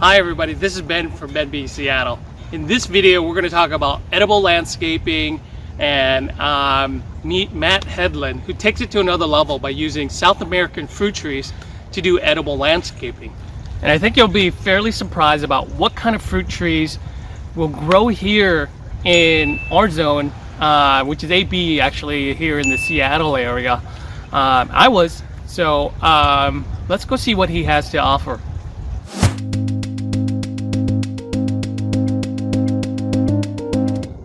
Hi everybody, this is Ben from Ben B Seattle. In this video we're going to talk about edible landscaping and meet Matt Hedlund, who takes it to another level by using South American fruit trees to do edible landscaping. And I think you'll be fairly surprised about what kind of fruit trees will grow here in our zone, which is AB actually here in the Seattle area. So let's go see what he has to offer.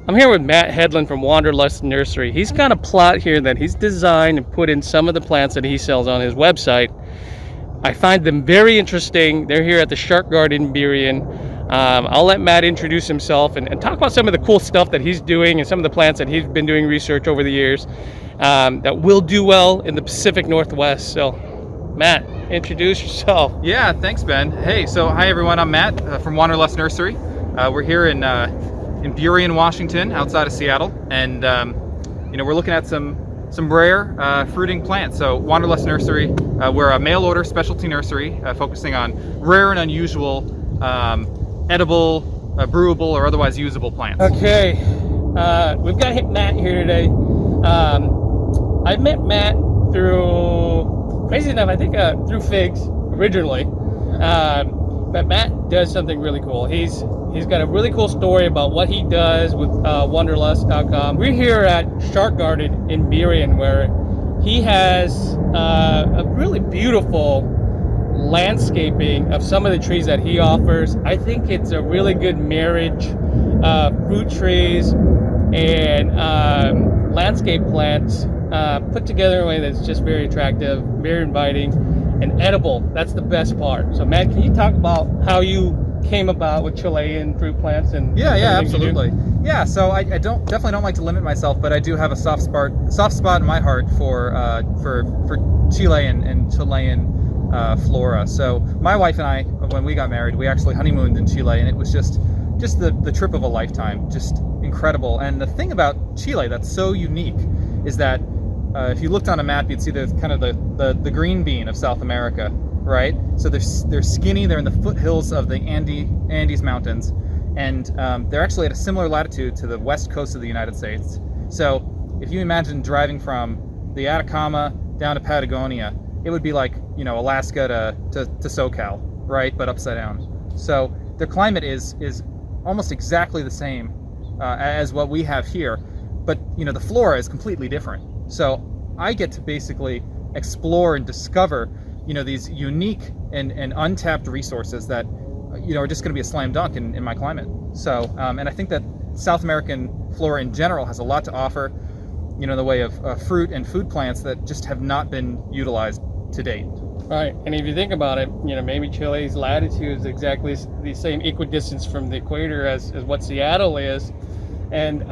I'm here with Matt Hedlund from Wanderlust Nursery. He's got a plot here that he's designed and put in some of the plants that he sells on his website. I find them very interesting. They're here at the Shark Garden in Burien. I'll let Matt introduce himself and talk about some of the cool stuff that he's doing and some of the plants that he's been doing research over the years that will do well in the Pacific Northwest. So, Matt, introduce yourself. Yeah, thanks, Ben. Hey, so hi everyone. I'm Matt from Wanderlust Nursery. We're here in Burien, Washington, outside of Seattle, and we're looking at some rare fruiting plants. So Wanderlust Nursery, we're a mail order specialty nursery focusing on rare and unusual edible, brewable, or otherwise usable plants. Okay, we've got Matt here today. I met Matt through, crazy enough, I think through Figs originally, but Matt does something really cool. He's got a really cool story about what he does with Wanderlust.com. We're here at Shark Garden in Burien, where he has a really beautiful landscaping of some of the trees that he offers. I think it's a really good marriage of fruit trees and landscape plants put together in a way that's just very attractive, very inviting, and edible. That's the best part. So Matt, can you talk about how you came about with Chilean fruit plants? And yeah, absolutely. Yeah, so I definitely don't like to limit myself, but I do have a soft spot in my heart for Chile and Chilean flora. So my wife and I, when we got married, we actually honeymooned in Chile, and it was just the trip of a lifetime, just incredible. And the thing about Chile that's so unique is that if you looked on a map, you'd see there's kind of the green bean of South America, right? So they're skinny, they're in the foothills of the Andes Mountains, and they're actually at a similar latitude to the west coast of the United States. So if you imagine driving from the Atacama down to Patagonia, it would be like, Alaska to SoCal, right? But upside down. So their climate is almost exactly the same as what we have here, but the flora is completely different. So I get to basically explore and discover these unique and untapped resources that are just going to be a slam dunk in my climate. So and I think that South American flora in general has a lot to offer, in the way of fruit and food plants that just have not been utilized to date. Right, and if you think about it, maybe Chile's latitude is exactly the same equidistance from the equator as what Seattle is, and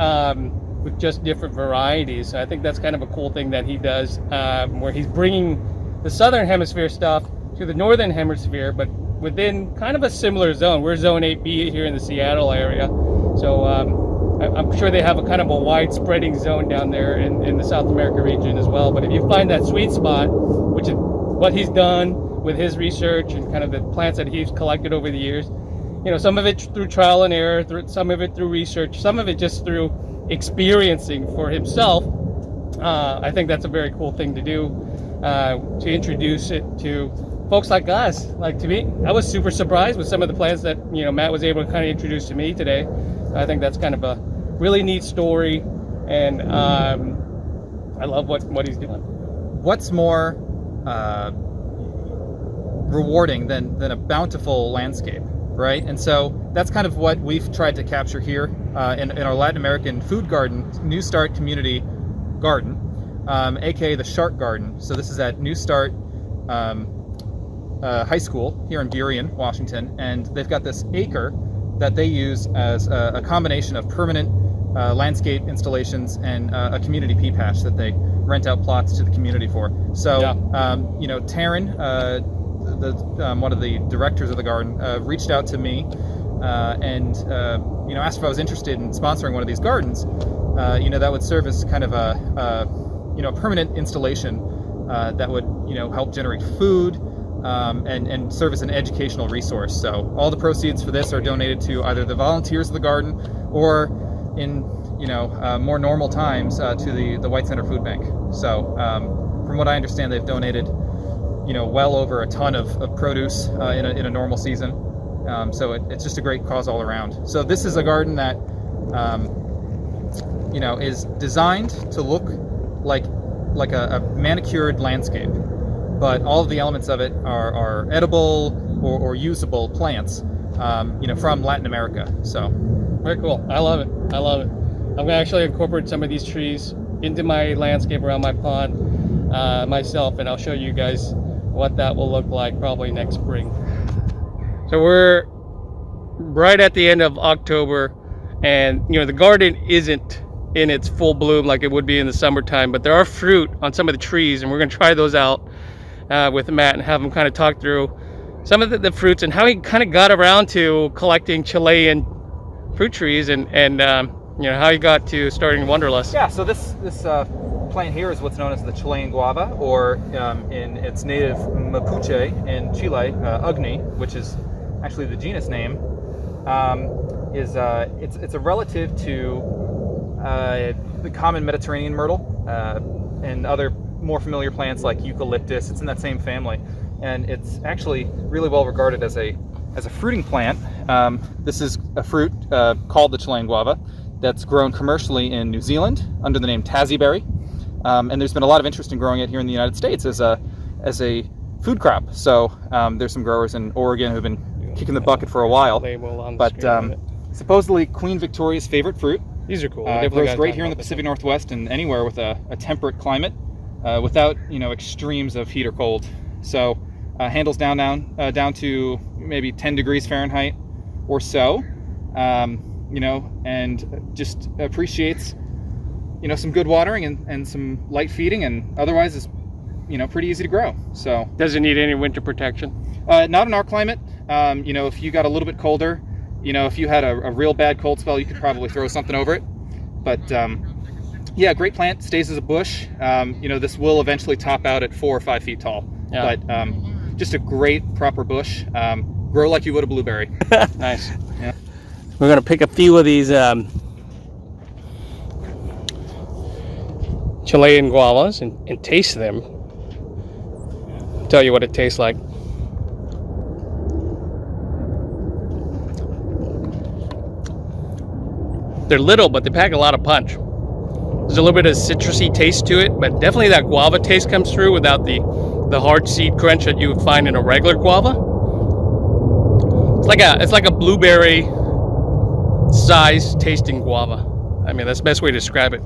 with just different varieties. So I think that's kind of a cool thing that he does, where he's bringing the southern hemisphere stuff to the northern hemisphere, but within kind of a similar zone. We're zone 8B here in the Seattle area, so I'm sure they have a kind of a wide spreading zone down there in the South America region as well. But if you find that sweet spot, which is what he's done with his research and kind of the plants that he's collected over the years, some of it through trial and error, some of it through research, some of it just through experiencing for himself, I think that's a very cool thing to do, to introduce it to folks like us. Like, to me, I was super surprised with some of the plants that Matt was able to kind of introduce to me today. I think that's kind of a really neat story, and I love what he's doing. What's more rewarding than a bountiful landscape, right? And so that's kind of what we've tried to capture here in our Latin American food garden, New Start Community Garden, aka the Shark Garden. So this is at New Start High School here in Burien, Washington, and they've got this acre that they use as a combination of permanent landscape installations and a community pea patch that they rent out plots to the community for. So, Taryn, one of the directors of the garden, reached out to me and asked if I was interested in sponsoring one of these gardens. That would serve as kind of a permanent installation that would help generate food, and serve as an educational resource. So all the proceeds for this are donated to either the volunteers of the garden or, in more normal times, to the White Center Food Bank. So from what I understand, they've donated well over a ton of produce in a normal season. So it's just a great cause all around. So this is a garden that is designed to look like a manicured landscape, but all of the elements of it are edible or usable plants, from Latin America. So very cool. I love it. I love it. I'm gonna actually incorporate some of these trees into my landscape around my pond myself, and I'll show you guys what that will look like probably next spring. So we're right at the end of October, and the garden isn't in its full bloom like it would be in the summertime, but there are fruit on some of the trees, and we're going to try those out with Matt and have him kind of talk through some of the fruits and how he kind of got around to collecting Chilean fruit trees, and how he got to starting Wanderlust. Yeah, so this plant here is what's known as the Chilean Guava, or in its native Mapuche in Chile, Ugni, which is actually the genus name. It's a relative to the common Mediterranean myrtle and other more familiar plants like eucalyptus. It's in that same family, and it's actually really well regarded as a fruiting plant. This is a fruit called the Chilean Guava that's grown commercially in New Zealand under the name Tassieberry, and there's been a lot of interest in growing it here in the United States as a food crop. So there's some growers in Oregon who've been kicking the bucket for a while. But supposedly Queen Victoria's favorite fruit. These are cool. It grows great here in the Pacific Northwest and anywhere with a temperate climate, without extremes of heat or cold. So handles down to maybe 10 degrees Fahrenheit or so, and just appreciates some good watering and some light feeding, and otherwise is pretty easy to grow. So does it need any winter protection? Not in our climate. If you got a little bit colder, if you had a real bad cold spell, you could probably throw something over it. But yeah, great plant, stays as a bush. This will eventually top out at 4 or 5 feet tall. Yeah. But just a great proper bush. Grow like you would a blueberry. Nice. Yeah. We're gonna pick a few of these Chilean guavas and taste them. Tell you what it tastes like. They're little, but they pack a lot of punch. There's a little bit of citrusy taste to it, but definitely that guava taste comes through without the hard seed crunch that you would find in a regular guava. It's like a blueberry size tasting guava. I mean, that's the best way to describe it.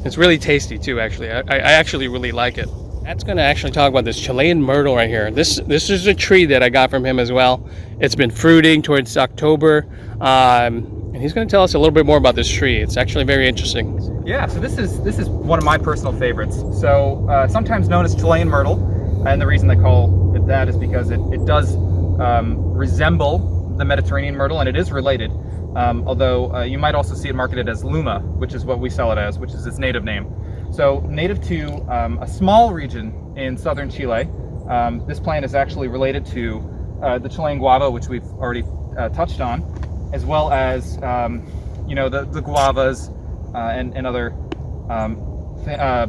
It's really tasty too, actually. I actually really like it. That's going to actually talk about this Chilean Myrtle right here. This is a tree that I got from him as well. It's been fruiting towards October. And he's going to tell us a little bit more about this tree. It's actually very interesting. Yeah, so this is one of my personal favorites. So sometimes known as Chilean Myrtle, and the reason they call it that is because it does resemble the Mediterranean myrtle, and it is related. Although you might also see it marketed as Luma, which is what we sell it as, which is its native name. So native to a small region in southern Chile, this plant is actually related to the Chilean Guava, which we've already touched on, as well as the guavas and other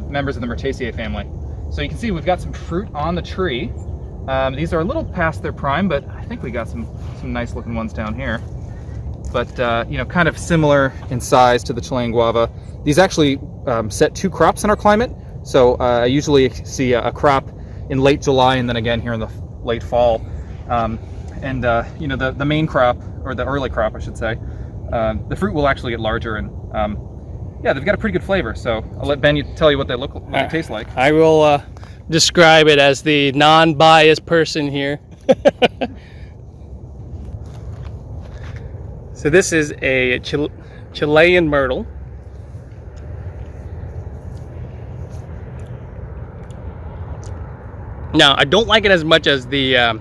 members of the Myrtaceae family. So you can see we've got some fruit on the tree. These are a little past their prime, but I think we got some nice looking ones down here. But kind of similar in size to the Chilean Guava. These actually set 2 crops in our climate. So I usually see a crop in late July and then again here in the late fall. The main crop, or the early crop I should say, the fruit will actually get larger, and yeah, they've got a pretty good flavor. So I'll let Ben tell you what they taste like. I will describe it as the non-biased person here. So this is a Chilean Myrtle. Now, I don't like it as much as the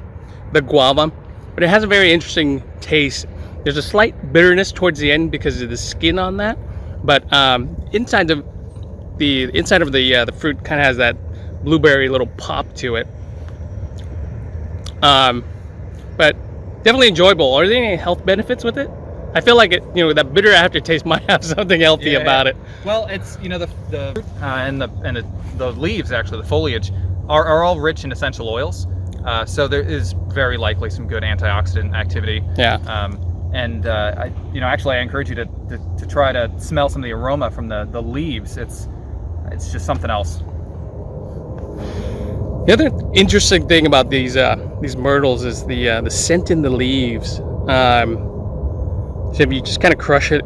guava, but it has a very interesting taste. There's a slight bitterness towards the end because of the skin on that, but inside of the fruit kind of has that blueberry little pop to it. But definitely enjoyable. Are there any health benefits with it? I feel like that bitter aftertaste might have something healthy about it. Well, it's the fruit and the leaves, actually the foliage, are all rich in essential oils. So there is very likely some good antioxidant activity. Yeah. Actually, I encourage you to try to smell some of the aroma from the leaves. It's just something else. The other interesting thing about these myrtles is the scent in the leaves. So if you just kind of crush it,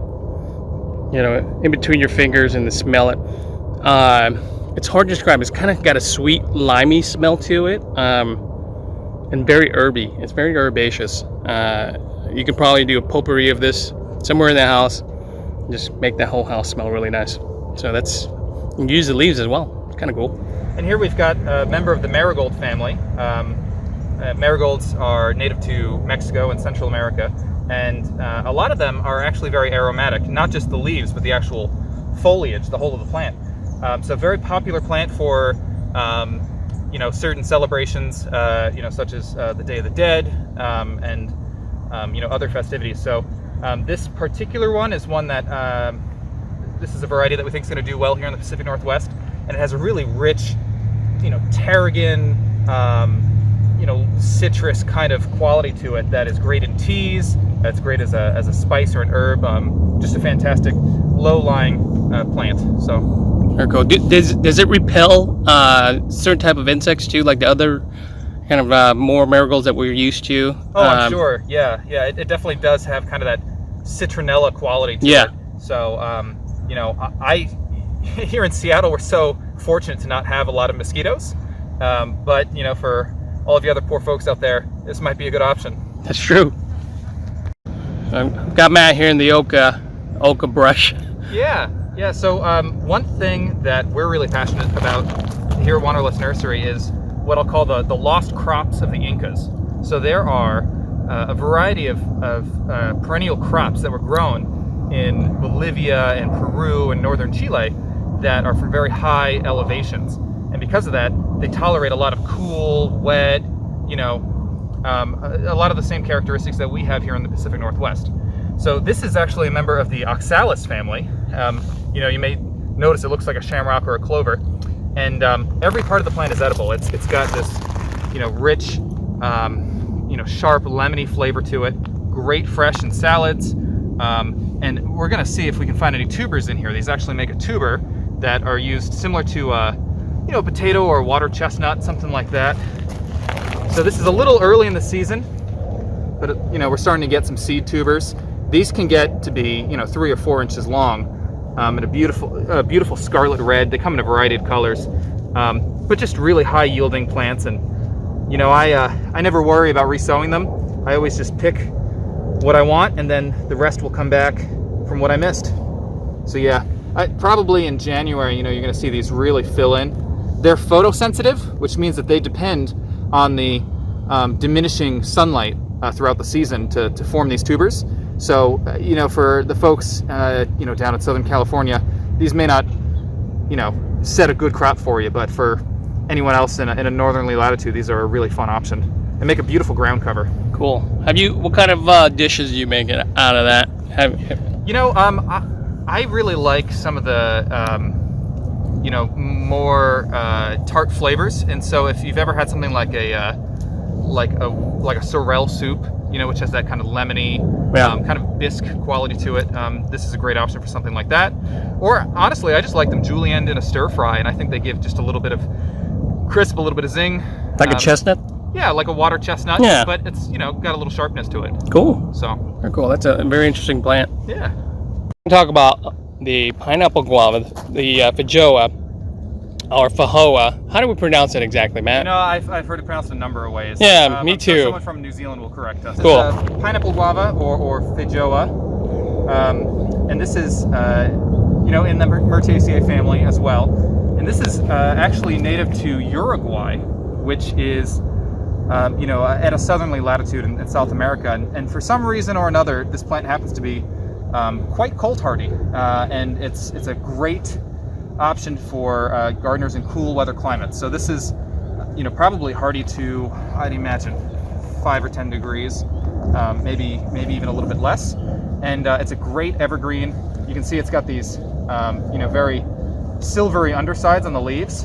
in between your fingers and smell it, it's hard to describe. It's kind of got a sweet, limey smell to it, and very herby. It's very herbaceous. You could probably do a potpourri of this somewhere in the house, and just make that whole house smell really nice. So you can use the leaves as well. It's kind of cool. And here we've got a member of the Marigold family. Marigolds are native to Mexico and Central America, and a lot of them are actually very aromatic, not just the leaves, but the actual foliage, the whole of the plant. So very popular plant for certain celebrations, such as the Day of the Dead, and other festivities. So this particular one is one that this is a variety that we think is going to do well here in the Pacific Northwest, and it has a really rich, tarragon, citrus kind of quality to it that is great in teas. That's great as a spice or an herb. Just a fantastic low-lying plant. So very cool. Does it repel certain type of insects too, like the other kind of more marigolds that we're used to? Oh, I'm sure. Yeah. It definitely does have kind of that citronella quality to it. So I here in Seattle, we're so fortunate to not have a lot of mosquitoes. But for all of you other poor folks out there, this might be a good option. That's true. I've got Matt here in the Oka brush. Yeah. So one thing that we're really passionate about here at Wanderlust Nursery is what I'll call the lost crops of the Incas. So there are a variety of perennial crops that were grown in Bolivia and Peru and northern Chile that are from very high elevations. And because of that, they tolerate a lot of cool, wet, a lot of the same characteristics that we have here in the Pacific Northwest. So this is actually a member of the Oxalis family. You may notice it looks like a shamrock or a clover, and every part of the plant is edible. It's got this, rich, sharp lemony flavor to it. Great fresh in salads, and we're gonna see if we can find any tubers in here. These actually make a tuber that are used similar to potato or water chestnut, something like that. So this is a little early in the season, but we're starting to get some seed tubers. These can get to be 3 or 4 inches long, and a beautiful scarlet red. They come in a variety of colors, but just really high yielding plants. And I never worry about resowing them. I always just pick what I want, and then the rest will come back from what I missed. So yeah, probably in January, you're going to see these really fill in. They're photosensitive, which means that they depend on the diminishing sunlight throughout the season to form these tubers. So, for the folks, down in Southern California, these may not, set a good crop for you, but for anyone else in a northerly latitude, these are a really fun option and make a beautiful ground cover. Cool. What kind of dishes do you make out of that? I really like some of the, more tart flavors. And so if you've ever had something like a sorrel soup, which has that kind of lemony, kind of bisque quality to it, this is a great option for something like that. Or honestly, I just like them julienned in a stir fry, and I think they give just a little bit of crisp, a little bit of zing. Like a chestnut? Yeah, like a water chestnut. Yeah. But it's got a little sharpness to it. Cool. So very cool. That's a very interesting plant. Yeah. We'll talk about the pineapple guava, the feijoa, or fajoa. How do we pronounce it exactly, Matt? I've heard it pronounced a number of ways. Yeah, me too. Sure someone from New Zealand will correct us. Cool. It's pineapple guava or feijoa, and this is in the Myrtaceae family as well. And this is actually native to Uruguay, which is at a southerly latitude in South America. And for some reason or another, this plant happens to be quite cold hardy, and it's a great option for gardeners in cool weather climates. So this is probably hardy to, I'd imagine, 5 or 10 degrees, maybe even a little bit less. And it's a great evergreen. You can see it's got these, very silvery undersides on the leaves,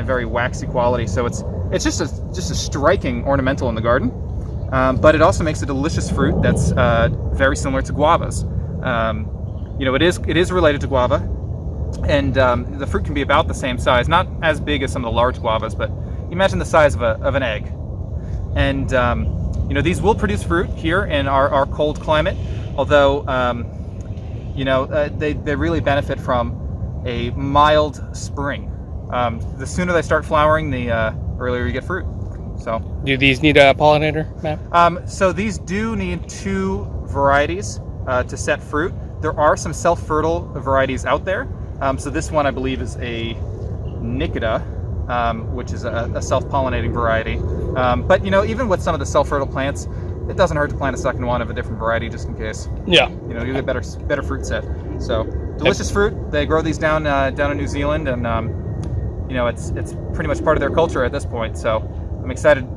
very waxy quality. So it's just a striking ornamental in the garden. But it also makes a delicious fruit that's very similar to guavas. It is related to guava, and the fruit can be about the same size, not as big as some of the large guavas, but imagine the size of an egg. And these will produce fruit here in our cold climate, although they really benefit from a mild spring. The sooner they start flowering, the earlier you get fruit. So, do these need a pollinator, Matt? So these do need 2 varieties to set fruit. There are some self-fertile varieties out there. So this one I believe is a Nikita, which is a self-pollinating variety. But even with some of the self-fertile plants, it doesn't hurt to plant a second one of a different variety just in case. Yeah. You get better fruit set. So delicious fruit. They grow these down in New Zealand, and it's pretty much part of their culture at this point. So I'm excited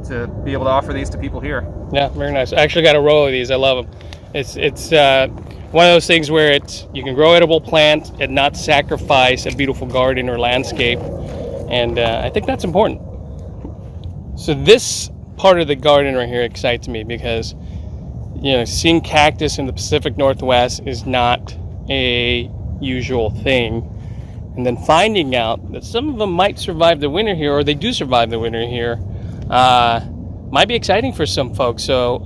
to be able to offer these to people here. Yeah, very nice. I actually got a row of these. I love them. It's one of those things where you can grow edible plant and not sacrifice a beautiful garden or landscape, and I think that's important. So this part of the garden right here excites me because seeing cactus in the Pacific Northwest is not a usual thing, and then finding out that some of them might survive the winter here, or they do survive the winter here, might be exciting for some folks. So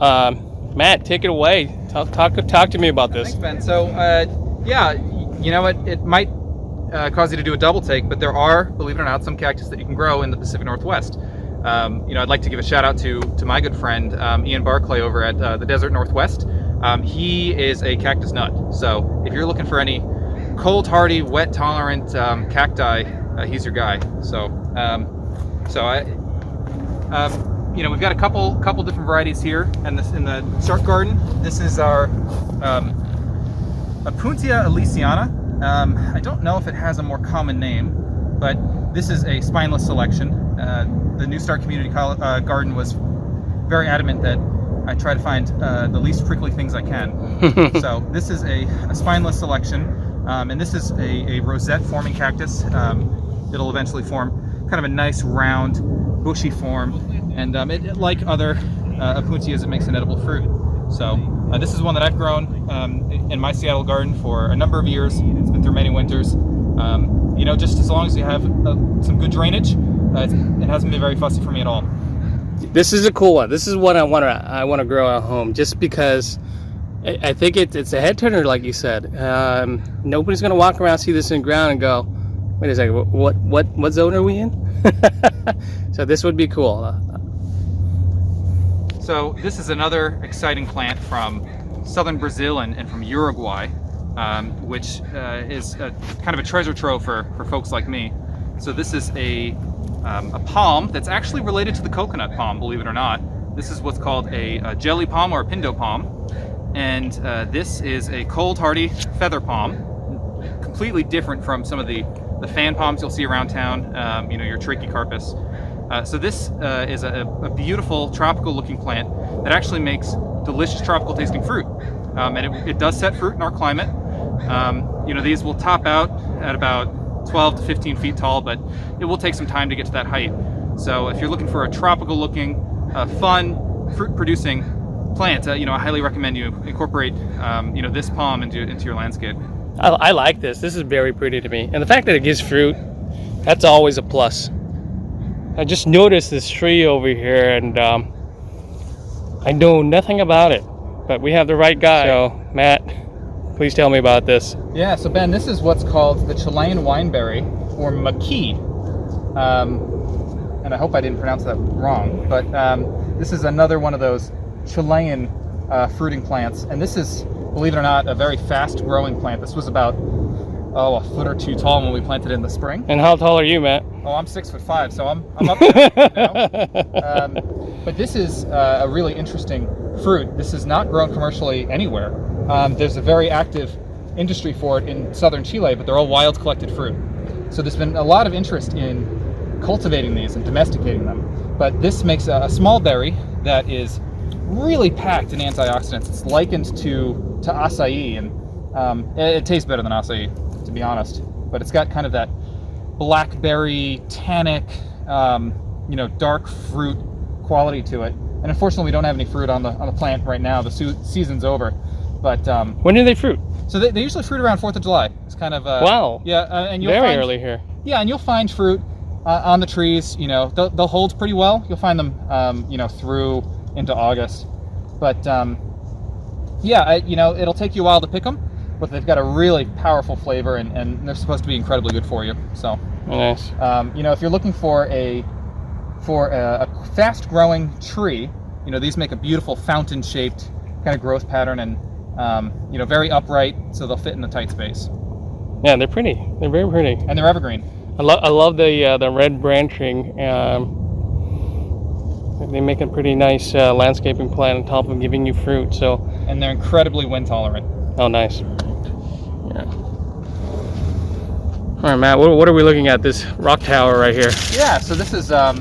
Matt, take it away. Talk to me about this. Thanks, Ben. So, it might cause you to do a double take, but there are, believe it or not, some cactus that you can grow in the Pacific Northwest. I'd like to give a shout out to my good friend Ian Barclay over at the Desert Northwest. He is a cactus nut. So, if you're looking for any cold hardy, wet tolerant cacti, he's your guy. We've got a couple different varieties here, and this in the start garden. This is our Apuntia elysiana. I don't know if it has a more common name, but this is a spineless selection. The New Start Community Garden was very adamant that I try to find the least prickly things I can. So this is a spineless selection, and this is a rosette forming cactus. It'll eventually form kind of a nice round bushy form, and like other Apuntias, it makes an edible fruit. So this is one that I've grown in my Seattle garden for a number of years. It's been through many winters. Just as long as you have some good drainage, it hasn't been very fussy for me at all. This is a cool one. This is what I want to grow at home, just because I think it's a head turner, like you said. Nobody's gonna walk around, see this in the ground, and go, "Wait a second, what zone are we in?" So this would be cool. So this is another exciting plant from southern Brazil and from Uruguay, which is kind of a treasure trove for folks like me. So this is a palm that's actually related to the coconut palm, believe it or not. This is what's called a jelly palm or a Pindo palm, and this is a cold hardy feather palm, completely different from some of the fan palms you'll see around town, your trachycarpus. So this is a beautiful tropical looking plant that actually makes delicious tropical tasting fruit. And it does set fruit in our climate. These will top out at about 12 to 15 feet tall, but it will take some time to get to that height. So if you're looking for a tropical looking, fun, fruit producing plant, I highly recommend you incorporate, this palm into your landscape. I like this. This is very pretty to me. And the fact that it gives fruit, that's always a plus. I just noticed this tree over here, and I know nothing about it, but we have the right guy. So, Matt, please tell me about this. Yeah, so Ben, this is what's called the Chilean Wineberry, or maqui. And I hope I didn't pronounce that wrong, but this is another one of those Chilean fruiting plants. And this is, believe it or not, a very fast growing plant. This was about, a foot or two tall when we planted it in the spring. And how tall are you, Matt? Oh, I'm 6'5", so I'm up there. But this is a really interesting fruit. This is not grown commercially anywhere. There's a very active industry for it in southern Chile, but they're all wild collected fruit. So there's been a lot of interest in cultivating these and domesticating them. But this makes a small berry that is really packed in antioxidants. It's likened to acai, and it tastes better than acai, to be honest. But it's got kind of that blackberry, tannic, dark fruit quality to it. And unfortunately, we don't have any fruit on the plant right now. The season's over. But when do they fruit? So they usually fruit around 4th of July. It's kind of wow. Yeah, and you'll very find, early here. Yeah, and you'll find fruit on the trees. They'll hold pretty well. You'll find them, through into August. But it'll take you a while to pick them, but they've got a really powerful flavor, and they're supposed to be incredibly good for you. So nice. If you're looking for a fast-growing tree, these make a beautiful fountain-shaped kind of growth pattern, and very upright, so they'll fit in a tight space. Yeah, they're pretty. They're very pretty. And they're evergreen. I love the red branching. They make a pretty nice landscaping plant on top of giving you fruit. So. And they're incredibly wind tolerant. Oh, nice. Yeah. All right, Matt. What are we looking at? This rock tower right here. Yeah. So this is a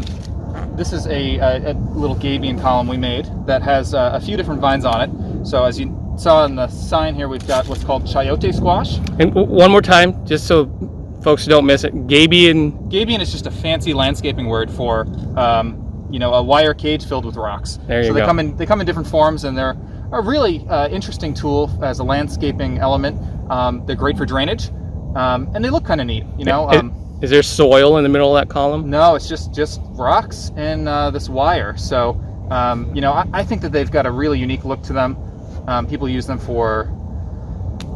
little gabion column we made that has a few different vines on it. So as you saw in the sign here, we've got what's called Chayote Squash. And one more time, just so folks don't miss it. Gabion. Gabion is just a fancy landscaping word for a wire cage filled with rocks. There you go. So they come in different forms, and they're a really interesting tool as a landscaping element. They're great for drainage, and they look kind of neat. Is there soil in the middle of that column? No, it's just rocks and this wire. So I think that they've got a really unique look to them. People use them for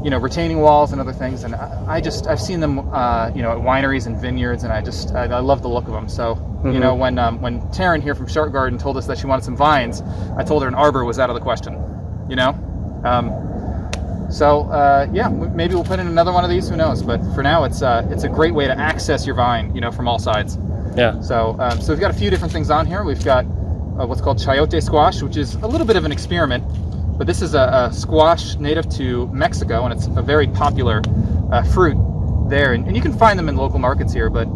retaining walls and other things, and I've seen them at wineries and vineyards, and I love the look of them. So when Taryn here from Shark Garden told us that she wanted some vines, I told her an arbor was out of the question. Maybe we'll put in another one of these, who knows, but for now it's a great way to access your vine from all sides. Yeah. So we've got a few different things on here. We've got what's called Chayote Squash, which is a little bit of an experiment. But this is a squash native to Mexico, and it's a very popular fruit there. And you can find them in local markets here, but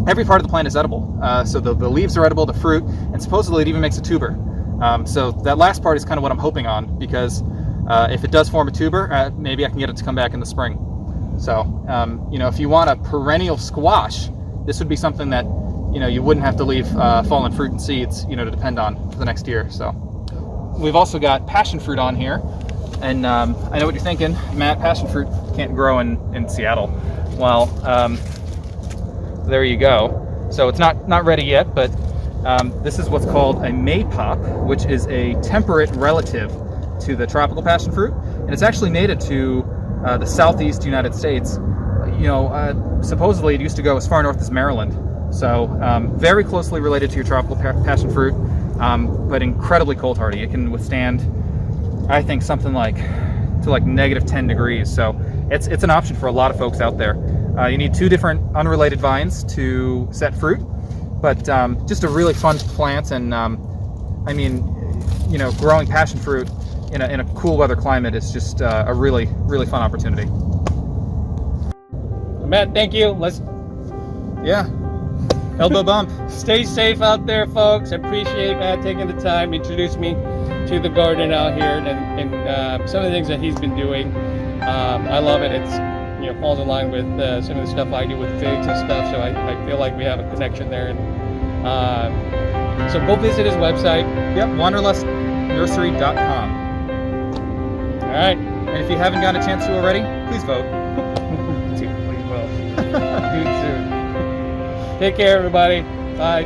every part of the plant is edible. So the leaves are edible, the fruit, and supposedly it even makes a tuber. So that last part is kind of what I'm hoping on, because if it does form a tuber, maybe I can get it to come back in the spring. So, if you want a perennial squash, this would be something that, you wouldn't have to leave fallen fruit and seeds, to depend on for the next year. So. We've also got passion fruit on here, and I know what you're thinking, Matt. Passion fruit can't grow in Seattle. Well, there you go. So it's not ready yet, but this is what's called a maypop, which is a temperate relative to the tropical passion fruit, and it's actually native to the southeast United States. Supposedly it used to go as far north as Maryland. So very closely related to your tropical passion fruit. But incredibly cold hardy. It can withstand, I think, something like to negative 10 degrees. So it's an option for a lot of folks out there. You need 2 different unrelated vines to set fruit, but just a really fun plant. And growing passion fruit in a cool weather climate is just a really, really fun opportunity. Matt, thank you. Yeah. Elbow bump. Stay safe out there, folks. I appreciate Matt taking the time to introduce me to the garden out here and some of the things that he's been doing. I love it. It's falls in line with some of the stuff I do with figs and stuff. So I feel like we have a connection there. And so go visit his website. Yep, wanderlustnursery.com. All right. And if you haven't gotten a chance to already, please vote. Please vote. Do it soon. Take care, everybody. Bye.